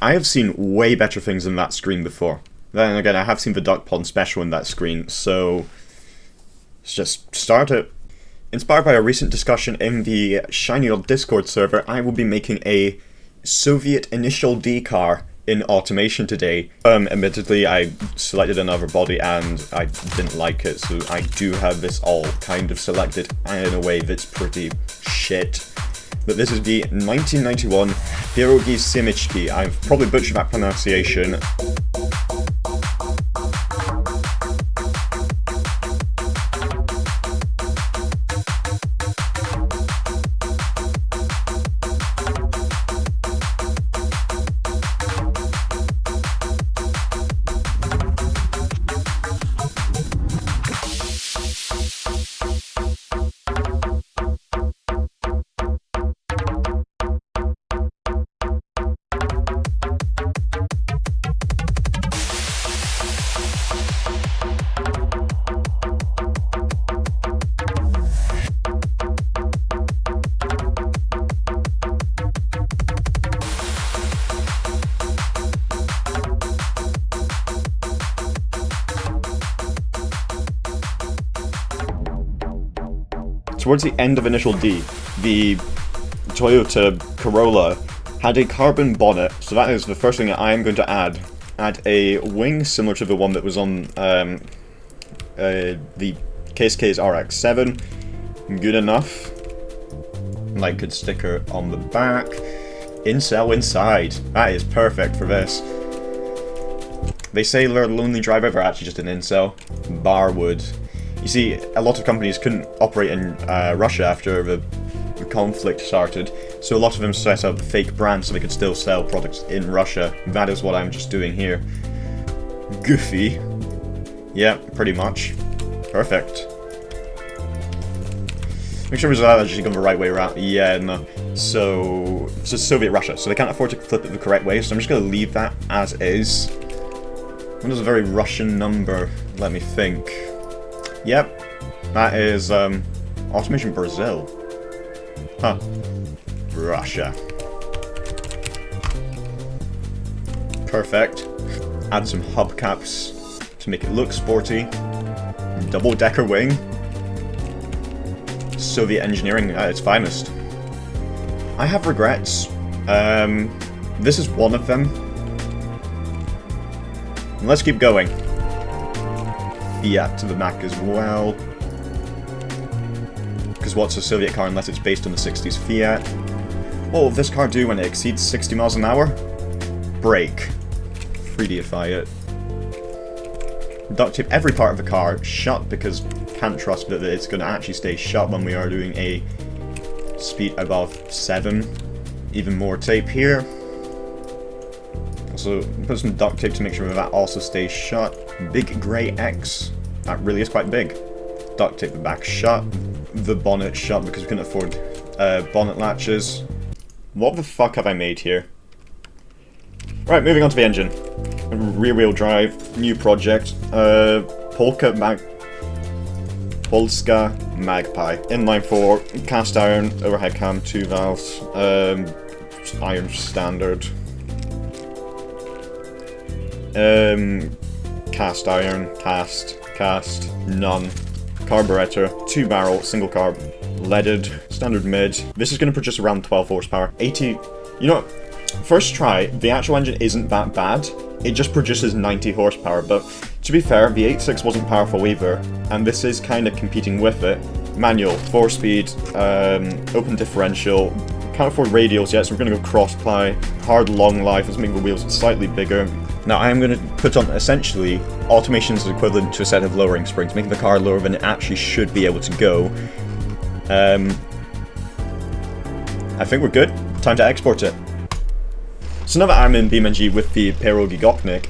I have seen way better things than that screen before. Then again, I have seen the duck pond special in that screen, so let's just start it. Inspired by a recent discussion in the Shiny Old Discord server, I will be making a Soviet Initial D car in Automation today. Admittedly, I selected another body and I didn't like it, so I do have this all kind of selected in a way that's pretty shit. But this is the 1991 Pierogi Simichki. I've probably butchered that pronunciation. Towards the end of Initial D, the Toyota Corolla had a carbon bonnet, so that is the first thing that I am going to add. Add a wing similar to the one that was on the KSK's RX-7. Good enough. Like, good sticker on the back. Incel inside. That is perfect for this. They say they're a lonely driver, they're actually just an incel. Barwood. You see, a lot of companies couldn't operate in Russia after the conflict started, so a lot of them set up fake brands so they could still sell products in Russia. That is what I'm just doing here. Goofy. Yeah, pretty much. Perfect. Make sure it's actually going the right way around. Yeah, no. So it's Soviet Russia, so they can't afford to flip it the correct way, so I'm just going to leave that as is. What is a very Russian number? Let me think. Yep, that is Automation Brazil. Huh. Russia. Perfect. Add some hubcaps to make it look sporty. Double-decker wing. Soviet engineering at its finest. I have regrets. This is one of them. Let's keep going. Fiat to the Mac as well. Because what's a Soviet car unless it's based on the 60s Fiat? What will this car do when it exceeds 60 miles an hour? Brake. 3Dify it. Duct tape every part of the car shut because can't trust that it's going to actually stay shut when we are doing a speed above 7. Even more tape here. Also put some duct tape to make sure that also stays shut. Big grey X. That really is quite big. Duct tape the back shut. The bonnet shut because we couldn't afford bonnet latches. What the fuck have I made here? Right, moving on to the engine. Rear wheel drive, new project. Polska Magpie. Inline 4, cast iron, overhead cam, 2 valves. Iron standard. Cast iron, cast, none. Carburetor, 2 barrel, single carb, leaded, standard mid. This is going to produce around 12 horsepower. 80, you know what, first try, the actual engine isn't that bad. It just produces 90 horsepower, but to be fair, the 8.6 wasn't powerful either, and this is kind of competing with it. Manual, 4-speed, open differential, can't afford radials yet, so we're going to go cross-ply. Hard long life, let's make the wheels slightly bigger. Now I am going to put on, essentially, Automation's equivalent to a set of lowering springs, making the car lower than it actually should be able to go. I think we're good. Time to export it. So now that I'm in BeamNG with the Pierogi Gopnik,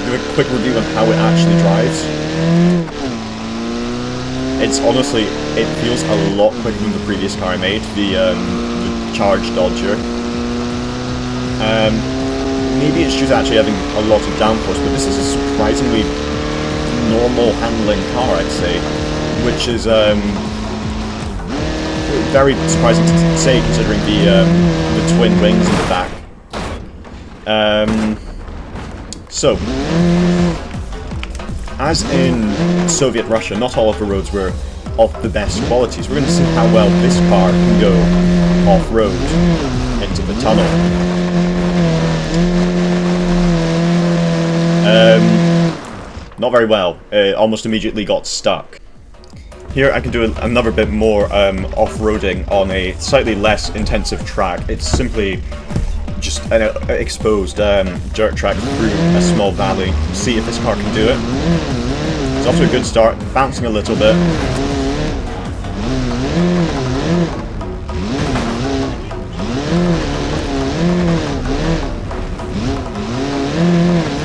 do a quick review on how it actually drives. It's honestly, it feels a lot quicker than the previous car I made, the Charge Dodger. Maybe it's due to actually having a lot of downforce, but this is a surprisingly normal handling car, I'd say, which is very surprising to say considering the the twin wings in the back. So, as in Soviet Russia, not all of the roads were of the best qualities. We're going to see how well this car can go off-road into the tunnel. Not very well. Almost immediately got stuck. Here I can do another bit more off-roading on a slightly less intensive track. It's simply just an exposed dirt track through a small valley. See if this car can do it. It's off to a good start, bouncing a little bit.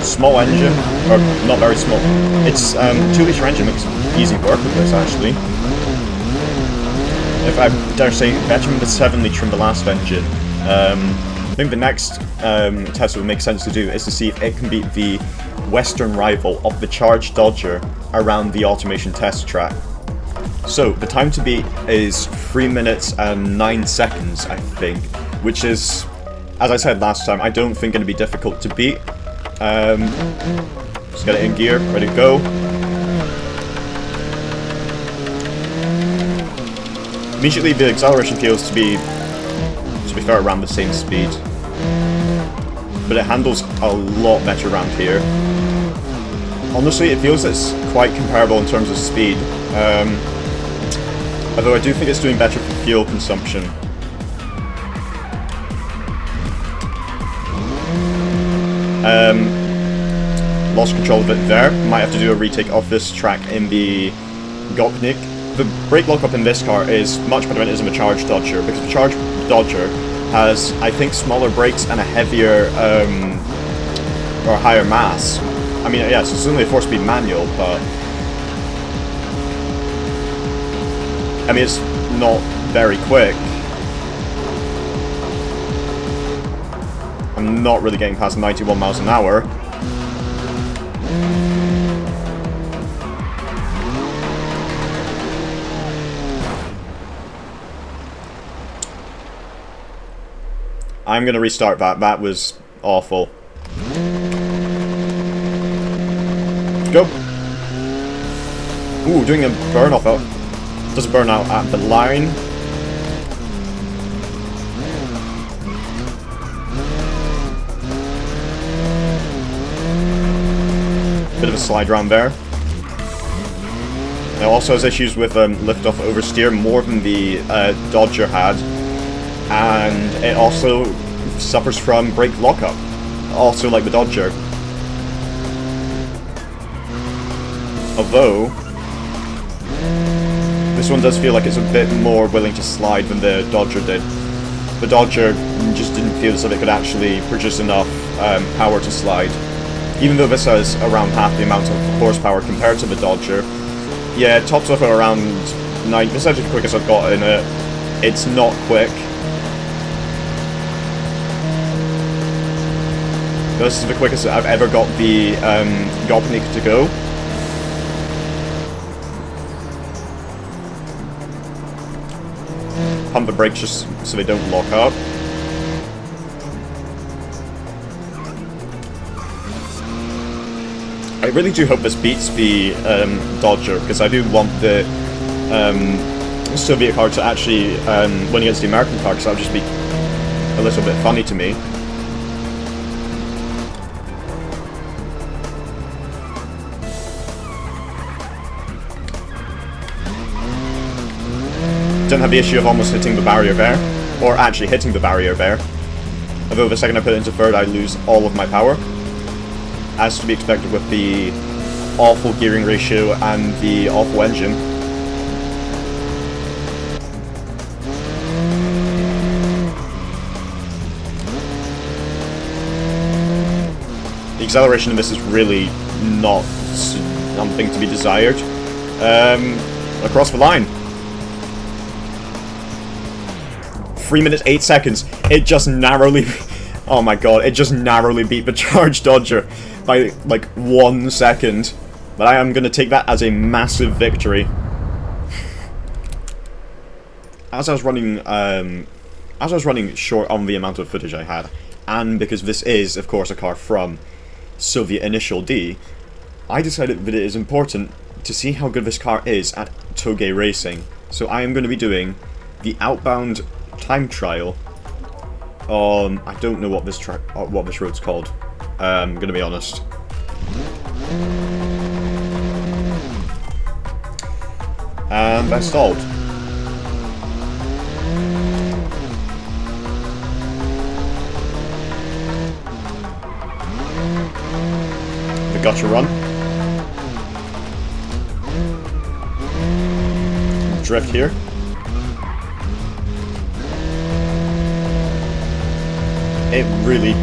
Small engine, or not very small. It's 2-litre engine makes easy work with this actually. If I dare say, better than the 7-litre in the last engine. I think the next test that would make sense to do is to see if it can beat the Western rival of the Charged Dodger around the Automation test track. So the time to beat is 3 minutes and 9 seconds, I think, which is, as I said last time, I don't think going to be difficult to beat. Just get it in gear, ready to go. Immediately the acceleration feels to be fair around the same speed, but it handles a lot better around here. Honestly, it feels it's quite comparable in terms of speed, although I do think it's doing better for fuel consumption. Lost control of it there. Might have to do a retake of this track in the Gopnik. The brake lockup in this car is much better than it is in the Charged Dodger, because the Charged Dodger has, I think, smaller brakes and a heavier, or higher mass. I mean, yes, it's only a 4-speed manual, but I mean, it's not very quick. I'm not really getting past 91 miles an hour. I'm gonna restart that. That was awful. Go! Ooh, doing a burn off out. Doesn't burn out at the line. Bit of a slide round there. It also has issues with lift-off oversteer, more than the Dodger had. And it also suffers from brake lockup, also like the Dodger. Although, this one does feel like it's a bit more willing to slide than the Dodger did. The Dodger just didn't feel as if it could actually produce enough power to slide. Even though this has around half the amount of horsepower compared to the Dodger. Yeah, it tops off at around 9. This is actually the quickest I've got in it. It's not quick. This is the quickest I've ever got the Gopnik to go. Pump the brakes just so they don't lock up. I really do hope this beats the Dodger, because I do want the Soviet car to actually win against the American car, because that would just be a little bit funny to me. Don't have the issue of almost hitting the barrier there, or actually hitting the barrier there. Although the second I put it into third, I lose all of my power. As to be expected with the awful gearing ratio and the awful engine. The acceleration in this is really not something to be desired. Across the line. 3 minutes 8 seconds. It just narrowly... Oh my god, it just narrowly beat the Charged Dodger by like 1 second. But I am going to take that as a massive victory. As I was running as I was running short on the amount of footage I had, and because this is, of course, a car from Soviet Initial D, I decided that it is important to see how good this car is at TOUGE racing. So I am going to be doing the outbound time trial on, I don't know what this road's called. I'm going to be honest. And I stalled. The gotcha run. Drift here. It really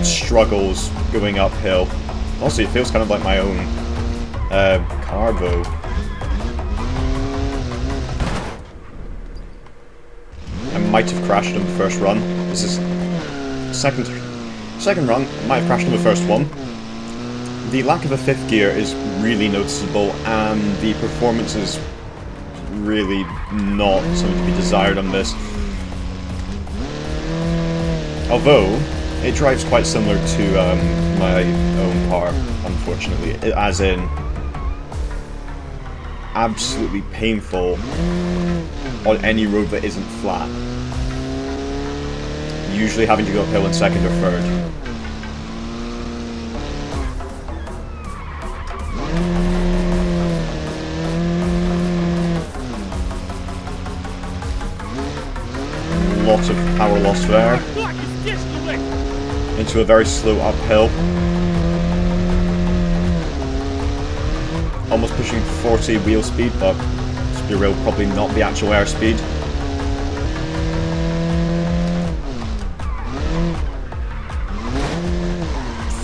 struggles going uphill. Also, it feels kind of like my own car though. I might have crashed on the first run. This is second run. Might have crashed on the first one. The lack of a fifth gear is really noticeable, and the performance is really not something to be desired on this. Although it drives quite similar to my own car, unfortunately, as in absolutely painful on any road that isn't flat. Usually having to go uphill in second or third. Lots of power loss there. Into a very slow uphill. Almost pushing 40 wheel speed, but to be real, probably not the actual airspeed.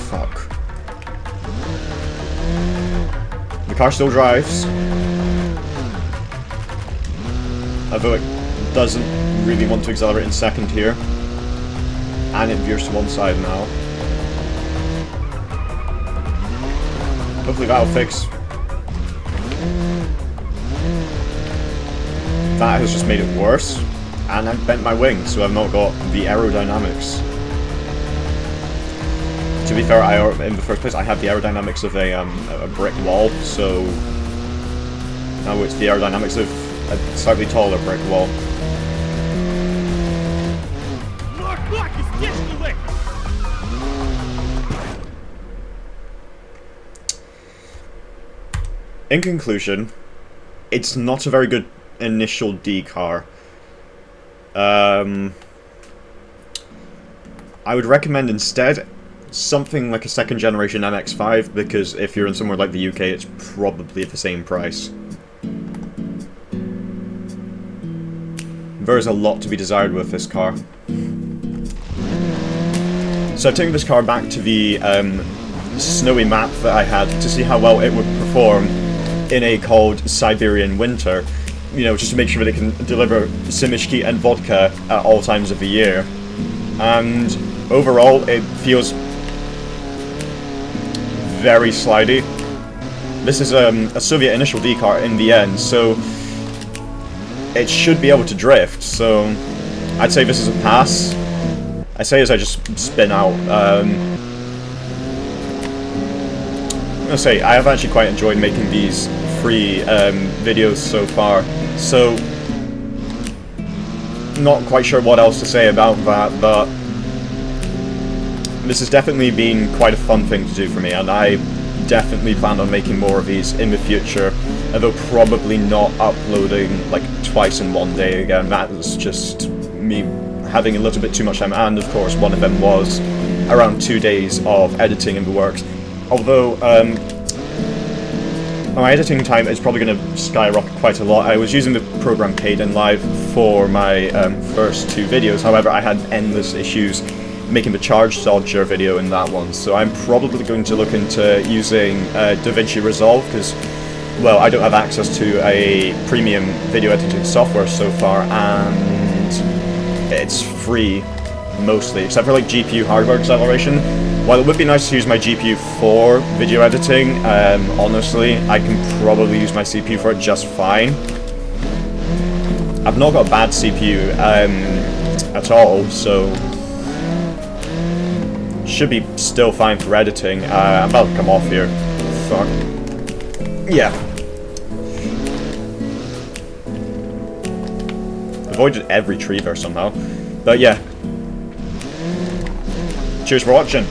Fuck. The car still drives. Although it doesn't really want to accelerate in second here. And it veers to one side now. Hopefully that'll fix. That has just made it worse. And I've bent my wing, so I've not got the aerodynamics. To be fair, in the first place, I have the aerodynamics of a brick wall, so now it's the aerodynamics of a slightly taller brick wall. In conclusion, it's not a very good initial D car. I would recommend instead something like a second generation MX-5, because if you're in somewhere like the UK, it's probably at the same price. There is a lot to be desired with this car. So I've taken this car back to the snowy map that I had to see how well it would perform in a cold Siberian winter, you know, just to make sure that it can deliver simishki and vodka at all times of the year. And overall, it feels very slidey. This is a Soviet Initial D car in the end, so it should be able to drift, so I'd say this is a pass. I say as I just spin out. I'm gonna say, I have actually quite enjoyed making these free videos so far, so not quite sure what else to say about that, but this has definitely been quite a fun thing to do for me, and I definitely plan on making more of these in the future, although probably not uploading like twice in one day again. That was just me having a little bit too much time, and of course one of them was around 2 days of editing in the works. Although my editing time is probably going to skyrocket quite a lot. I was using the program Kdenlive for my first 2 videos, however I had endless issues making the charge dodger video in that one, so I'm probably going to look into using DaVinci Resolve, because, well, I don't have access to a premium video editing software so far, and it's free mostly, except for like GPU hardware acceleration. While it would be nice to use my GPU for video editing, honestly, I can probably use my CPU for it just fine. I've not got a bad CPU. at all, so should be still fine for editing. I'm about to come off here. Fuck. Yeah. Avoided every tree there somehow. But yeah. Cheers for watching.